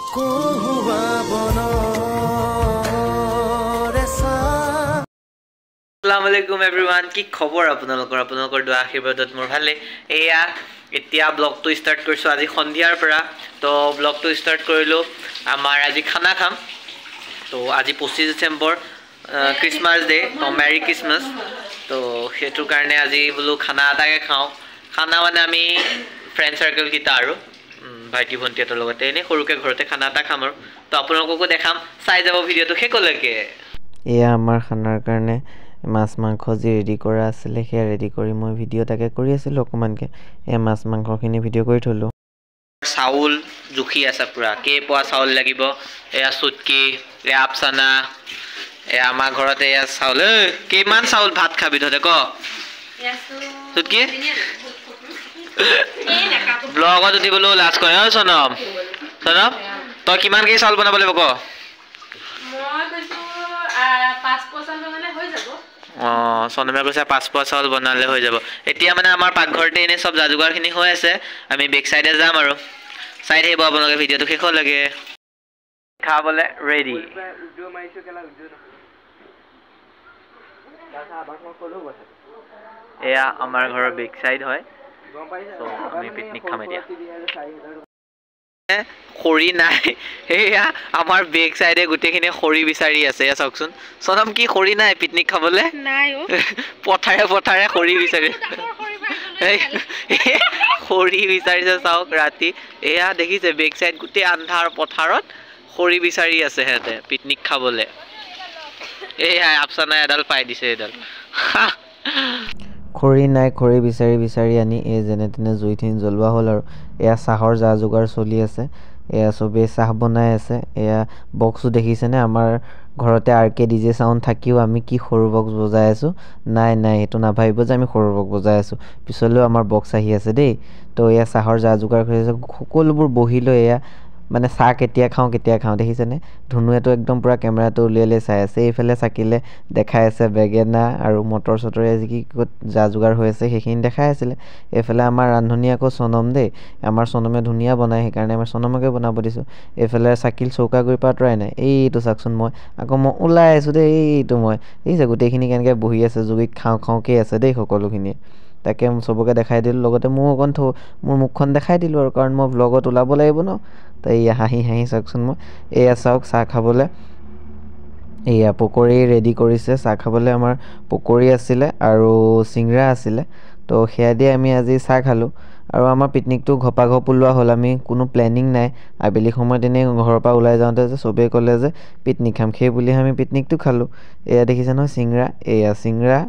Assalamualaikum everyone কি খবৰ আপোনালোকৰ দোৱা আশীৰ্বাদত মোৰ ভালে এয়া এতিয়া ব্লগটো ষ্টাৰ্ট কৰিছো আজি সন্ধিয়াৰ পৰা তো ব্লগটো ষ্টাৰ্ট কৰিলো আমাৰ আজি খানা খাম তো আজি 25 ডিসেম্বৰ ক্ৰিসমাস ডে তো মেৰি ক্ৰিসমাস তো হেতু কাৰণে আজি বলো খানা আটাকে খাও খানা মানে আমি ফ্ৰেন্ড সাৰ্কেল কিটা আৰু ভাইটি ভন্টিহঁতৰ লগতে এনে সৰুকে ঘৰতে খানা এটা খাম আৰু তো আপোনালোককো দেখাম চাই যাব ভিডিওটো হেকলৈকে এয়া আমাৰ খানাৰ কাৰণে মাছ মাংস যি ৰেডি কৰা আছিল সেই ৰেডি কৰি মই ভিডিও তাকে কৰি আছিল অকমানকে এ মাছ মাংসখিনি ভিডিও কৰি থলো চাউল জুখি আছে পুৰা কে পোৱা চাউল লাগিব এয়া সুটকি এ আপসানা এ আমাৰ ঘৰতে এয়া চাউল কেমান চাউল ভাত খাবি ধতে ক সুটকি ব্লগত উঠিবলৈ লাজ কৰে সনম সনম তই কিমান কে চাউল বনাব লাগিব ক মই কৈছো 5 চাউল বনালে হৈ যাব সনমে কৈছে 5 চাউল বনালে হৈ যাব এতিয়া মানে আমাৰ পাকঘৰতে এনে সব জাজুগাৰখিনি হৈ আছে আমি বেক সাইডে যাম আৰু সাইড হেব আপোনালোকে ভিডিওটো শেষ লাগে খাবলে ৰেডি ভিডিও মাইছো কেলা ভিডিও দাদা আবাক মই কলো কথা এয়া আমাৰ ঘৰৰ বেক সাইড হয় গম পাইছা তো আমি পিকনিক খাম এতিয়া খৰি নাই এয়া আমাৰ বেক সাইডে গুটেখিনি খৰি বিচাৰি আছে এ চাওকচোন সনম কি খৰি নাই পিকনিক খাবলে নাই ও পথাৰে খৰি বিচাৰি খৰি বিচাৰিছে চাওক ৰাতি এয়া দেখিছে বেক সাইড গুটে আন্ধাৰ পথাৰত খৰি বিচাৰি আছে হেতে পিকনিক খাবলে এয়া আপসানা এডাল পাই দিছে এডাল খৰি নাই খৰি বিচাৰি আনি এ যেনে তেনে জুইঠিন জ্বলোৱা হ'ল আৰু এয়া চাহৰ যা যোগাৰ চলি আছে এয়া সবে চাহ বনাই আছে এয়া বক্সও দেখিছেনে আমাৰ ঘৰতে আৰকে ডিজে সাউন্ড থাকিও আমি কি সৰু বক্স বজাই আছো নাই হেতু না ভাবিব যে আমি সৰু বক্স বজাই আছো পিছলৈও আমাৰ বক্স আহি আছে দেই তো এয়া চাহৰ যা যোগাৰ কৰিছে সকলোবোৰ বহিলৈ এয়া মানে চাহ কেতিয়া খাওঁ দেখিছেনে ধুনুয়েটো একদম পুৰা কেমেৰাটো উলিয়ালে চাই আছে এইফালে চাকিলে দেখাই আছে বেগেনা আৰু মটৰ চটৰে যি কি যা যোগাৰ হৈ আছে সেইখিনি দেখাই আছিল এইফালে আমাৰ ৰান্ধনী আকৌ সনম দেই আমাৰ সনমে ধুনিয়া বনাই সেইকাৰণে আমাৰ সনমকে বনাব দিছো এইফালে চাকিল চৌকা গৈ পাতৰাই নাই এইটো চাকচোন মই আকৌ মই ওলাই আছো দেই এইটো মই এই যে গোটেইখিনি কেনেকৈ বহি আছে জুইত খাওঁকে আছে দেই সকলোখিনি তাকে সবকে দেখাই দিলোঁ লগতে মোৰ মুখখন দেখাই দিলোঁ আৰু কাৰণ মই ব্লগত ওলাব লাগিব ন তাই হাঁহি চাওকচোন মই এয়া চাওক চাহ খাবলৈ এয়া পকৰি ৰেডি কৰিছে চাহ খাবলৈ আমাৰ পকৰি আছিলে আৰু চিংৰা আছিলে তো সেয়া দিয়ে আমি আজি চাহ খালোঁ আৰু আমাৰ পিকনিকটো ঘপাঘপ ওলোৱা হ'ল আমি কোনো প্লেনিং নাই আবেলি সময়ত এনেই ঘৰৰ পৰা ওলাই যাওঁতে যে চবেই ক'লে যে পিকনিক খাম সেই বুলি আমি পিকনিকটো খালোঁ এয়া দেখিছে নহয় চিংৰা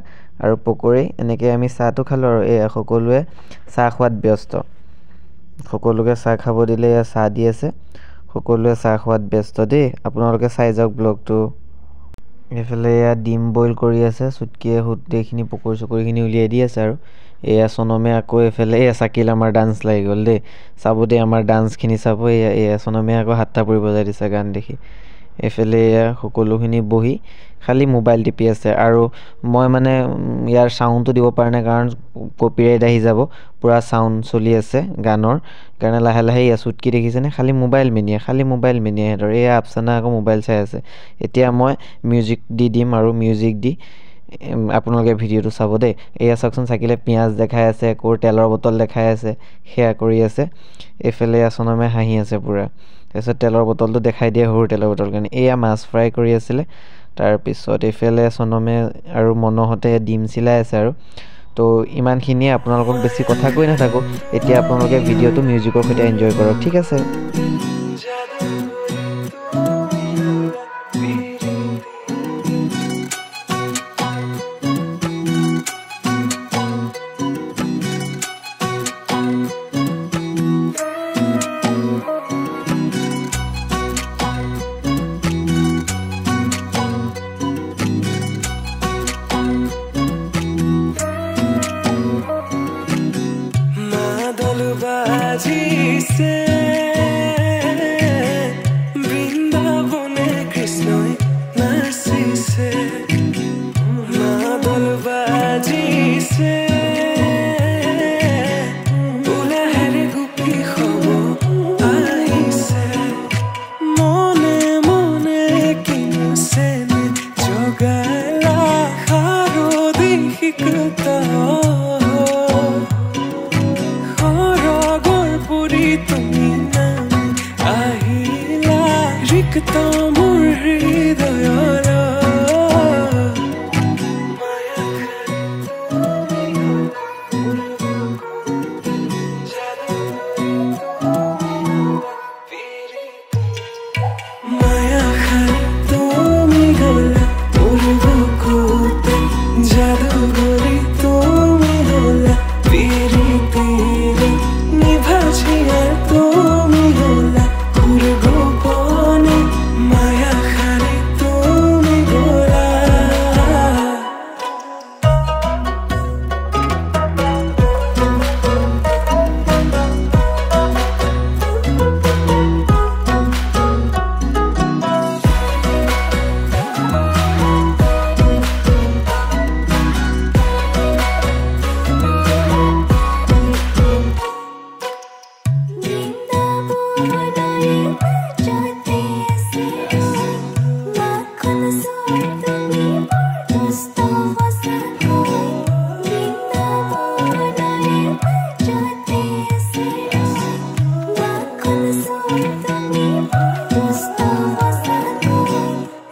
আৰু পকৰি এনেকৈ আমি চাহটো খালোঁ আৰু এয়া সকলোৱে চাহ খোৱাত ব্যস্ত সকলোকে চাহ খাব দিলে এয়া চাহ দি আছে সকলোৱে চাহ খোৱাত ব্যস্ত দেই আপোনালোকে চাই যাওক ব্লগটো এইফালে এয়া ডিম বইল কৰি আছে চুটকিয়ে গোটেইখিনি পকৰি চকৰিখিনি উলিয়াই দি আছে আৰু এয়া সনমে আকৌ এইফালে এয়া চাকিল আমাৰ ডান্স লাগি গ'ল দেই চাব দেই আমাৰ ডান্সখিনি চাব এয়া সনমে আকৌ হাতটা পৰি বজাই দিছে গান দেখি এইফালে এয়া সকলোখিনি বহি খালি মোবাইল টিপি আছে আৰু মই মানে ইয়াৰ সাউণ্ডটো দিব পৰা নাই কাৰণ কপিৰাইট আহি যাব পুৰা সাউণ্ড চলি আছে গানৰ কাৰণে লাহে এয়া চুটকি দেখিছেনে খালি মোবাইল মিনিয়ে সিহঁতৰ এয়া আপসানা আকৌ মোবাইল চাই আছে এতিয়া মই মিউজিক দি দিম আৰু মিউজিক দি আপোনালোকে ভিডিওটো চাব দেই এয়া চাওকচোন চাকিলে পিঁয়াজ দেখাই আছে আকৌ তেলৰ বটল দেখাই আছে সেয়া কৰি আছে এইফালে সনমে হাঁহি আছে পুৰা তাৰপিছত তেলৰ বটলটো দেখাই দিয়ে সৰু তেলৰ বটল কাৰণে এয়া মাছ ফ্ৰাই কৰি আছিলে তাৰপিছত এইফালে সনমে আৰু মনহতে ডিম চিলাই আছে আৰু তো ইমানখিনিয়ে আপোনালোকক বেছি কথা কৈ নাথাকোঁ এতিয়া আপোনালোকে ভিডিওটো মিউজিকৰ সৈতে এনজয় কৰক ঠিক আছে তো মোৰ হৃদয়ৰ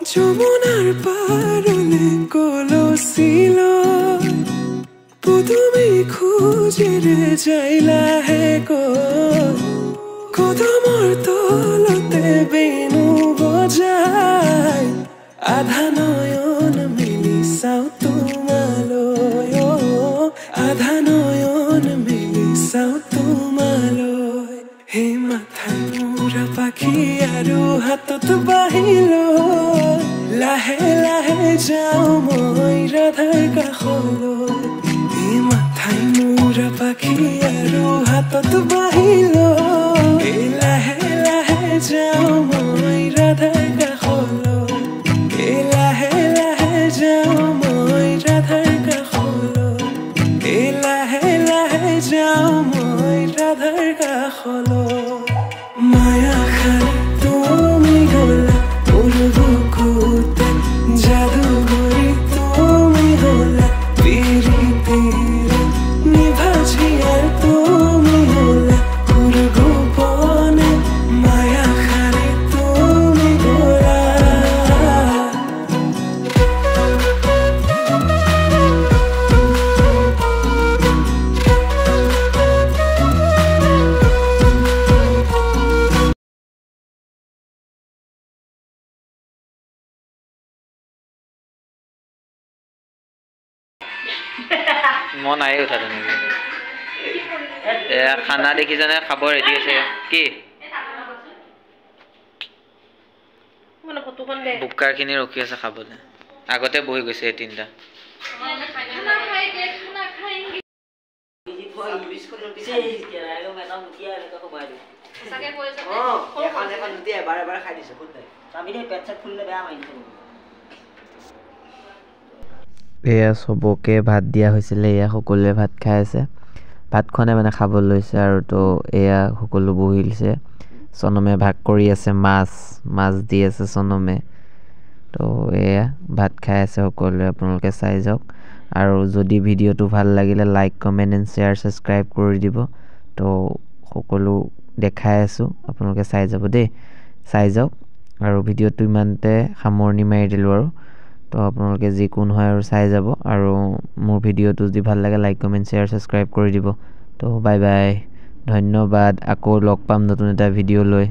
যমুনাৰ পাৰলে কলচিল পুতুমি খোজেৰে যাইলা হে কদমৰ তলতে বেনু বজাই আধা নয়ন মেলি চাও তোমালৈ আধা নয়ন মেলি চাও তোমালৈ হে মাথাই মূৰা পাখি আৰু হাতত বাহিল লাহে লাহে যাও মই ৰাধাৰ কাষলৈ এই মাথাই মূৰা পাখি আৰু হাতত বাহিল লাহে লাহে যাও মই ৰাধাৰ কাষলৈ লাহে লাহে যাও মই ৰাধাৰ কাষলৈ লাহে লাহে যাও মই ৰাধাৰ কাষলৈ মায়া খালি তুমি গলা মোৰ বুকুতে জাদুগৰি তুমি হলা পিৰিতিৰে নিভাজিয়াৰ তুমি হলা মোৰ গোপনে মায়া খালি তুমি গলা মন আহি উঠা তেনেকে খানা দেখিছানে খাব ৰেডি আছে কি বুকাৰখিনি ৰখি আছে খাবলৈ আগতে বহি গৈছে এই তিনিটা এয়া চবকে ভাত দিয়া হৈছিলে এয়া সকলোৱে ভাত খাই আছে ভাত খোৱা মানে খাব লৈছে আৰু তো এয়া সকলো বহিছে সনমে ভাগ কৰি আছে মাছ দি আছে সনমে তো এয়া ভাত খাই আছে সকলোৱে আপোনালোকে চাই যাওক আৰু যদি ভিডিঅ'টো ভাল লাগিলে like comment and share subscribe কৰি দিব তো সকলো দেখাই আছোঁ আপোনালোকে চাই যাব দেই চাই যাওক আৰু ভিডিঅ'টো ইমানতে সামৰণি মাৰি দিলোঁ আৰু তো আপোনালোকে যি কোন হয় আৰু চাই যাব আৰু মোৰ ভিডিঅ'টো যদি ভাল লাগে লাইক কমেণ্ট শ্বেয়াৰ ছাবস্ক্ৰাইব কৰি দিব তো বাই বাই ধন্যবাদ আকৌ লগ পাম নতুন এটা ভিডিঅ' লৈ